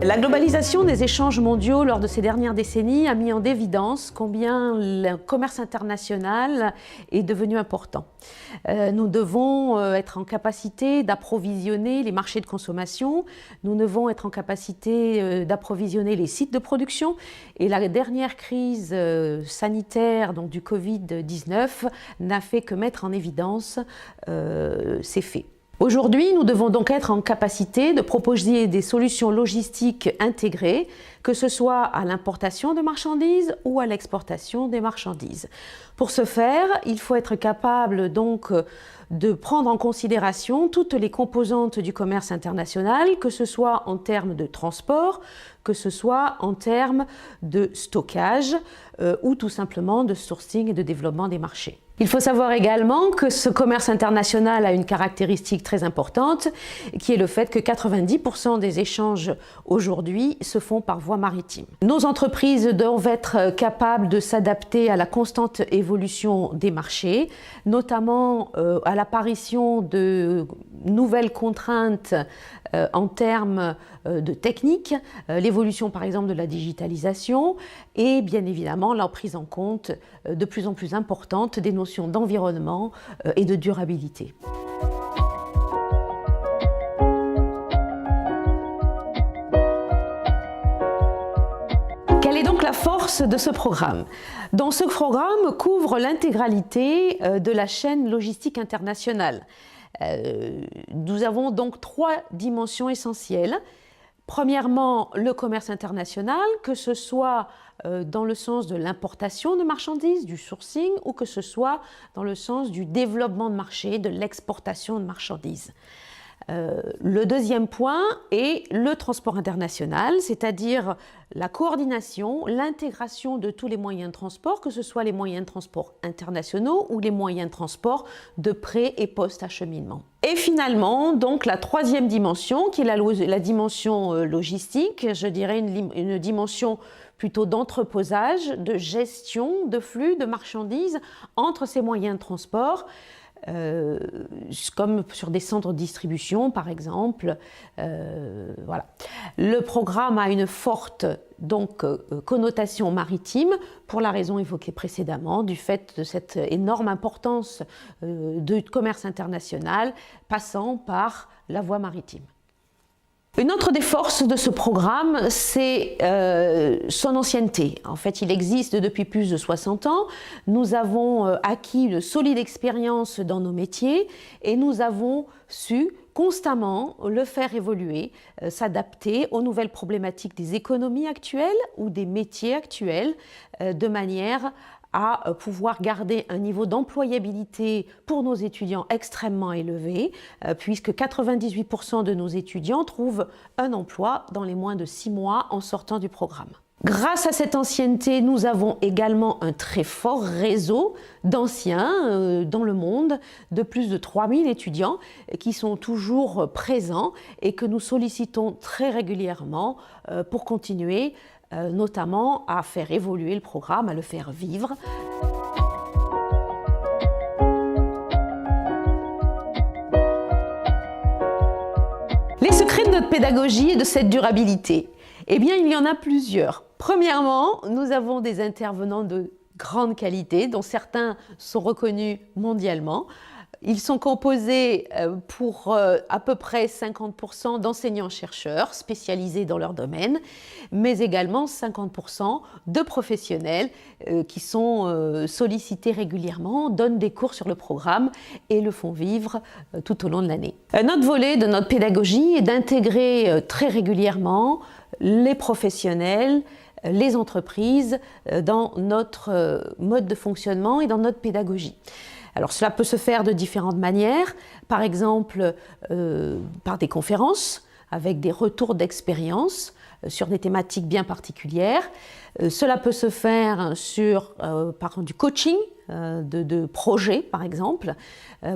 La globalisation des échanges mondiaux lors de ces dernières décennies a mis en évidence combien le commerce international est devenu important. Nous devons être en capacité d'approvisionner les marchés de consommation, nous devons être en capacité d'approvisionner les sites de production et la dernière crise sanitaire donc du Covid-19 n'a fait que mettre en évidence ces faits. Aujourd'hui, nous devons donc être en capacité de proposer des solutions logistiques intégrées, que ce soit à l'importation de marchandises ou à l'exportation des marchandises. Pour ce faire, il faut être capable donc de prendre en considération toutes les composantes du commerce international, que ce soit en termes de transport, que ce soit en termes de stockage ou tout simplement de sourcing et de développement des marchés. Il faut savoir également que ce commerce international a une caractéristique très importante, qui est le fait que 90% des échanges aujourd'hui se font par voie maritime. Nos entreprises doivent être capables de s'adapter à la constante évolution des marchés, notamment à l'apparition de nouvelles contraintes en termes de technique, l'évolution par exemple de la digitalisation et bien évidemment la prise en compte de plus en plus importante des notions d'environnement et de durabilité. Quelle est donc la force de ce programme? Dans ce programme couvre l'intégralité de la chaîne logistique internationale. Nous avons donc trois dimensions essentielles. Premièrement, le commerce international, que ce soit dans le sens de l'importation de marchandises, du sourcing, ou que ce soit dans le sens du développement de marché, de l'exportation de marchandises. Le deuxième point est le transport international, c'est-à-dire la coordination, l'intégration de tous les moyens de transport, que ce soit les moyens de transport internationaux ou les moyens de transport de pré- et post-acheminement. Et finalement, donc la troisième dimension, qui est la dimension logistique, je dirais une dimension plutôt d'entreposage, de gestion de flux de marchandises entre ces moyens de transport, comme sur des centres de distribution par exemple. Voilà. Le programme a une forte donc, connotation maritime pour la raison évoquée précédemment, du fait de cette énorme importance du commerce international passant par la voie maritime. Une autre des forces de ce programme, c'est son ancienneté. En fait, il existe depuis plus de 60 ans. Nous avons acquis une solide expérience dans nos métiers et nous avons su constamment le faire évoluer, s'adapter aux nouvelles problématiques des économies actuelles ou des métiers actuels, de manière à pouvoir garder un niveau d'employabilité pour nos étudiants extrêmement élevé, puisque 98% de nos étudiants trouvent un emploi dans les moins de 6 mois en sortant du programme. Grâce à cette ancienneté, nous avons également un très fort réseau d'anciens dans le monde, de plus de 3000 étudiants qui sont toujours présents et que nous sollicitons très régulièrement pour continuer notamment à faire évoluer le programme, à le faire vivre. Les secrets de notre pédagogie et de cette durabilité, eh bien, il y en a plusieurs. Premièrement, nous avons des intervenants de grande qualité, dont certains sont reconnus mondialement. Ils sont composés pour à peu près 50% d'enseignants-chercheurs spécialisés dans leur domaine, mais également 50% de professionnels qui sont sollicités régulièrement, donnent des cours sur le programme et le font vivre tout au long de l'année. Un autre volet de notre pédagogie est d'intégrer très régulièrement les professionnels, les entreprises dans notre mode de fonctionnement et dans notre pédagogie. Alors cela peut se faire de différentes manières, par exemple par des conférences avec des retours d'expérience sur des thématiques bien particulières. Cela peut se faire par du coaching de projets par exemple,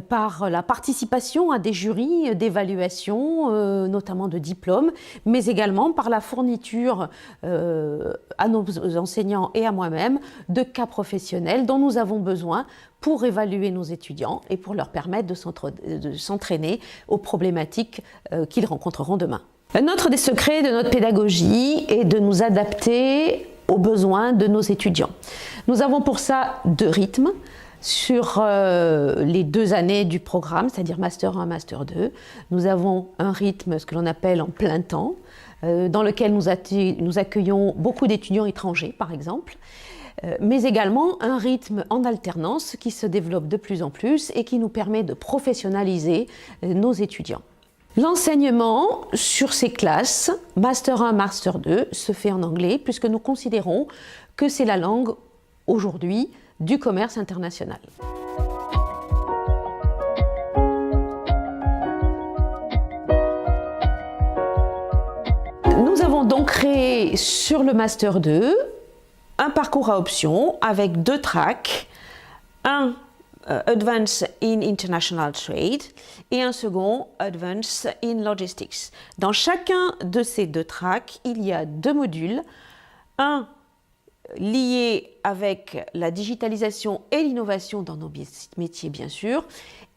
par la participation à des jurys d'évaluation, notamment de diplômes, mais également par la fourniture à nos enseignants et à moi-même de cas professionnels dont nous avons besoin pour évaluer nos étudiants et pour leur permettre de s'entraîner aux problématiques qu'ils rencontreront demain. Un autre des secrets de notre pédagogie est de nous adapter aux besoins de nos étudiants. Nous avons pour ça 2 rythmes sur les 2 années du programme, c'est-à-dire Master 1, Master 2. Nous avons un rythme, ce que l'on appelle en plein temps, dans lequel nous accueillons beaucoup d'étudiants étrangers, par exemple, mais également un rythme en alternance qui se développe de plus en plus et qui nous permet de professionnaliser nos étudiants. L'enseignement sur ces classes, Master 1, Master 2, se fait en anglais puisque nous considérons que c'est la langue aujourd'hui du commerce international. Nous avons donc créé sur le Master 2 un parcours à options avec 2 tracks, un Advance in International Trade et un second Advance in Logistics. Dans chacun de ces 2 tracks, il y a 2 modules, un lié avec la digitalisation et l'innovation dans nos métiers bien sûr,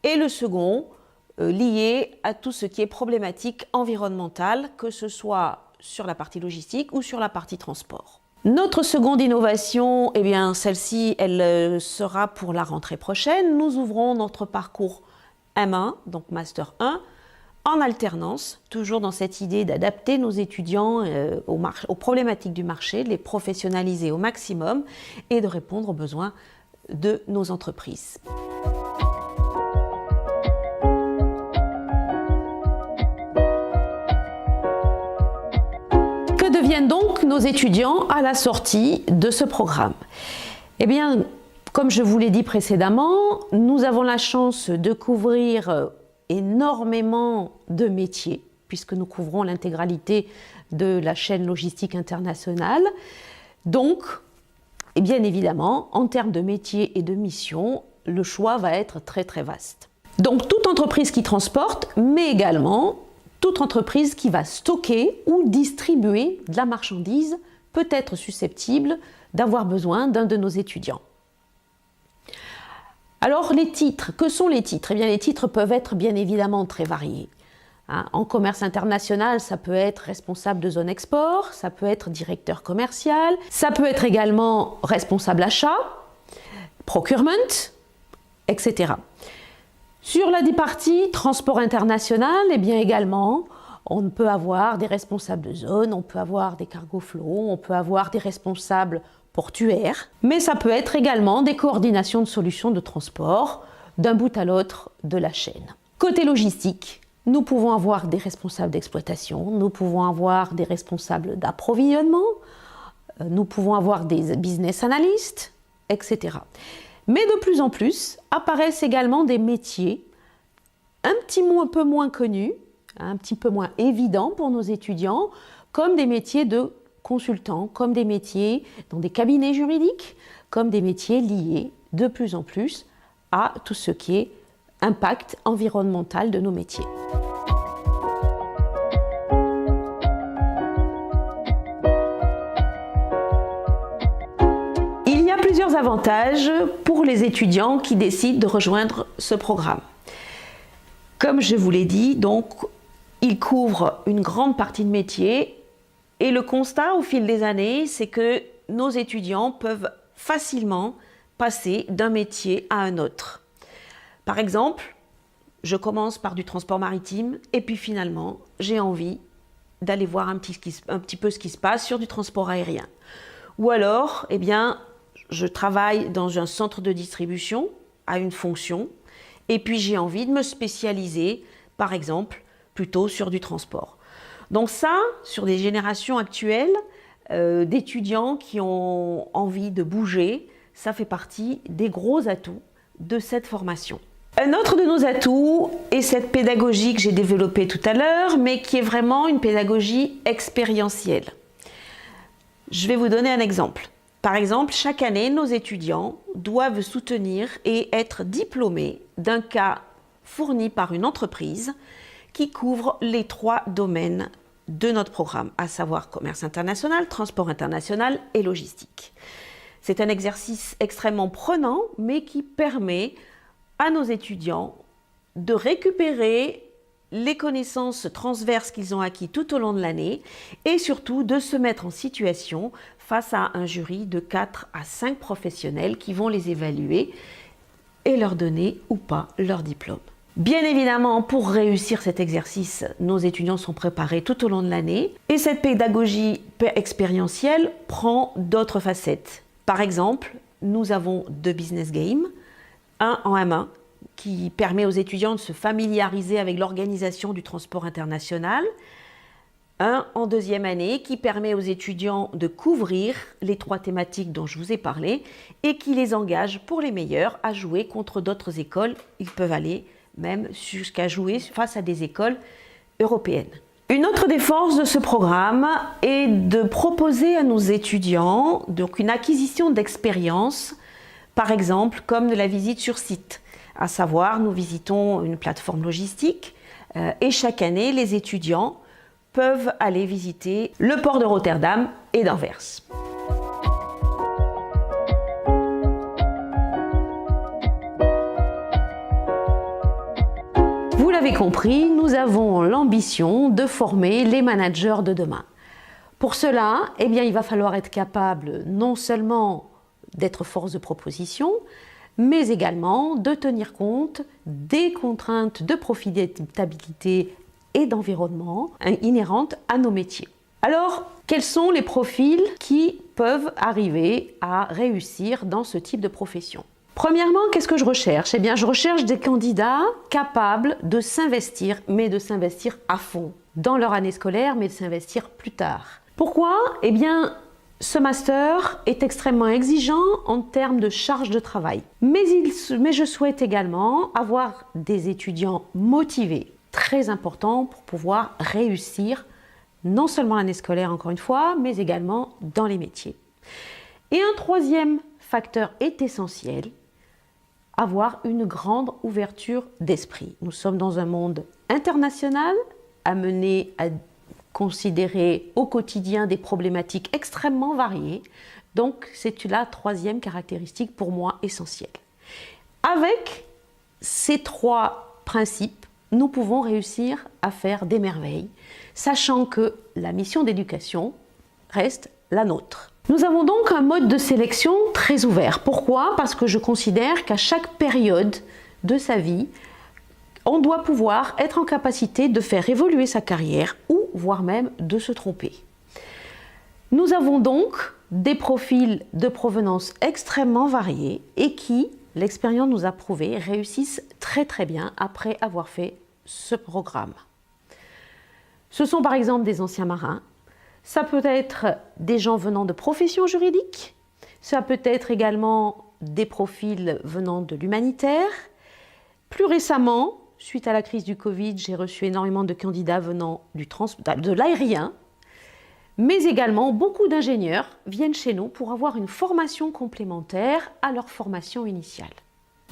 et le second lié à tout ce qui est problématique environnementale, que ce soit sur la partie logistique ou sur la partie transport. Notre seconde innovation, eh bien celle-ci, elle sera pour la rentrée prochaine. Nous ouvrons notre parcours M1, donc Master 1, en alternance, toujours dans cette idée d'adapter nos étudiants aux problématiques du marché, de les professionnaliser au maximum et de répondre aux besoins de nos entreprises. Que deviennent donc nos étudiants à la sortie de ce programme? Eh bien, comme je vous l'ai dit précédemment, nous avons la chance de couvrir énormément de métiers, puisque nous couvrons l'intégralité de la chaîne logistique internationale. Donc, et bien évidemment, en termes de métiers et de missions, le choix va être très très vaste. Donc, toute entreprise qui transporte, mais également toute entreprise qui va stocker ou distribuer de la marchandise peut être susceptible d'avoir besoin d'un de nos étudiants. Alors les titres, que sont les titres? Eh bien les titres peuvent être bien évidemment très variés. En commerce international, ça peut être responsable de zone export, ça peut être directeur commercial, ça peut être également responsable achat, procurement, etc. Sur la partie transport international, eh bien également, on peut avoir des responsables de zone, on peut avoir des cargo flow, on peut avoir des responsables portuaires, mais ça peut être également des coordinations de solutions de transport d'un bout à l'autre de la chaîne. Côté logistique, nous pouvons avoir des responsables d'exploitation, nous pouvons avoir des responsables d'approvisionnement, nous pouvons avoir des business analysts, etc. Mais de plus en plus apparaissent également des métiers un peu moins connus, un petit peu moins évidents pour nos étudiants, comme des métiers de consultants, comme des métiers dans des cabinets juridiques, comme des métiers liés de plus en plus à tout ce qui est impact environnemental de nos métiers. Il y a plusieurs avantages pour les étudiants qui décident de rejoindre ce programme. Comme je vous l'ai dit, donc, il couvre une grande partie de métiers. Et le constat au fil des années, c'est que nos étudiants peuvent facilement passer d'un métier à un autre. Par exemple, je commence par du transport maritime et puis finalement, j'ai envie d'aller voir un petit peu ce qui se passe sur du transport aérien. Ou alors, eh bien, je travaille dans un centre de distribution à une fonction et puis j'ai envie de me spécialiser, par exemple, plutôt sur du transport. Donc ça, sur des générations actuelles d'étudiants qui ont envie de bouger, ça fait partie des gros atouts de cette formation. Un autre de nos atouts est cette pédagogie que j'ai développée tout à l'heure, mais qui est vraiment une pédagogie expérientielle. Je vais vous donner un exemple. Par exemple, chaque année, nos étudiants doivent soutenir et être diplômés d'un cas fourni par une entreprise qui couvre les 3 domaines de notre programme, à savoir commerce international, transport international et logistique. C'est un exercice extrêmement prenant, mais qui permet à nos étudiants de récupérer les connaissances transverses qu'ils ont acquis tout au long de l'année et surtout de se mettre en situation face à un jury de 4 à 5 professionnels qui vont les évaluer et leur donner ou pas leur diplôme. Bien évidemment, pour réussir cet exercice, nos étudiants sont préparés tout au long de l'année et cette pédagogie expérientielle prend d'autres facettes. Par exemple, nous avons 2 business games, un en M1 qui permet aux étudiants de se familiariser avec l'organisation du transport international, un en 2e année qui permet aux étudiants de couvrir les 3 thématiques dont je vous ai parlé et qui les engage pour les meilleurs à jouer contre d'autres écoles. Ils peuvent aller même jusqu'à jouer face à des écoles européennes. Une autre des forces de ce programme est de proposer à nos étudiants donc une acquisition d'expérience, par exemple comme de la visite sur site. À savoir, nous visitons une plateforme logistique et chaque année, les étudiants peuvent aller visiter le port de Rotterdam et d'Anvers. Vous l'avez compris, nous avons l'ambition de former les managers de demain. Pour cela, il va falloir être capable non seulement d'être force de proposition, mais également de tenir compte des contraintes de profitabilité et d'environnement inhérentes à nos métiers. Alors, quels sont les profils qui peuvent arriver à réussir dans ce type de profession ? Premièrement, qu'est-ce que je recherche ? Je recherche des candidats capables de s'investir, mais de s'investir à fond dans leur année scolaire, mais de s'investir plus tard. Pourquoi ? Ce master est extrêmement exigeant en termes de charge de travail. Mais je souhaite également avoir des étudiants motivés, très important pour pouvoir réussir non seulement l'année scolaire encore une fois, mais également dans les métiers. Et un 3e facteur est essentiel, avoir une grande ouverture d'esprit. Nous sommes dans un monde international, amené à considérer au quotidien des problématiques extrêmement variées. Donc, c'est la 3e caractéristique pour moi essentielle. Avec ces 3 principes, nous pouvons réussir à faire des merveilles, sachant que la mission d'éducation reste la nôtre. Nous avons donc un mode de sélection très ouvert. Pourquoi ? Parce que je considère qu'à chaque période de sa vie, on doit pouvoir être en capacité de faire évoluer sa carrière ou voire même de se tromper. Nous avons donc des profils de provenance extrêmement variés et qui, l'expérience nous a prouvé, réussissent très très bien après avoir fait ce programme. Ce sont par exemple des anciens marins, ça peut être des gens venant de professions juridiques, ça peut être également des profils venant de l'humanitaire. Plus récemment, suite à la crise du Covid, j'ai reçu énormément de candidats venant de l'aérien, mais également beaucoup d'ingénieurs viennent chez nous pour avoir une formation complémentaire à leur formation initiale.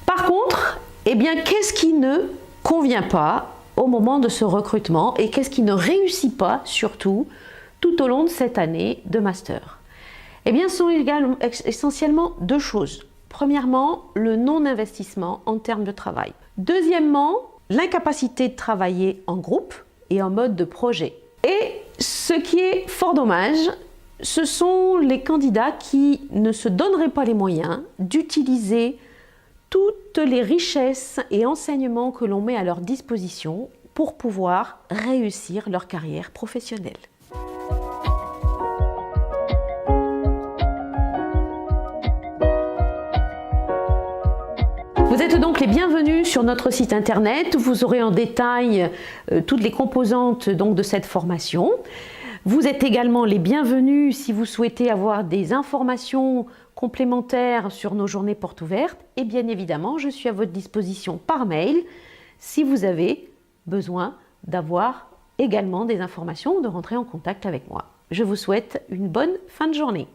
Par contre, qu'est-ce qui ne convient pas au moment de ce recrutement et qu'est-ce qui ne réussit pas surtout tout au long de cette année de master ? Ce sont essentiellement 2 choses. Premièrement, le non-investissement en termes de travail. Deuxièmement, l'incapacité de travailler en groupe et en mode de projet. Et ce qui est fort dommage, ce sont les candidats qui ne se donneraient pas les moyens d'utiliser toutes les richesses et enseignements que l'on met à leur disposition pour pouvoir réussir leur carrière professionnelle. Vous êtes donc les bienvenus sur notre site internet. Vous aurez en détail toutes les composantes de cette formation. Vous êtes également les bienvenus si vous souhaitez avoir des informations complémentaires sur nos journées portes ouvertes. Et bien évidemment, je suis à votre disposition par mail si vous avez besoin d'avoir également des informations ou de rentrer en contact avec moi. Je vous souhaite une bonne fin de journée.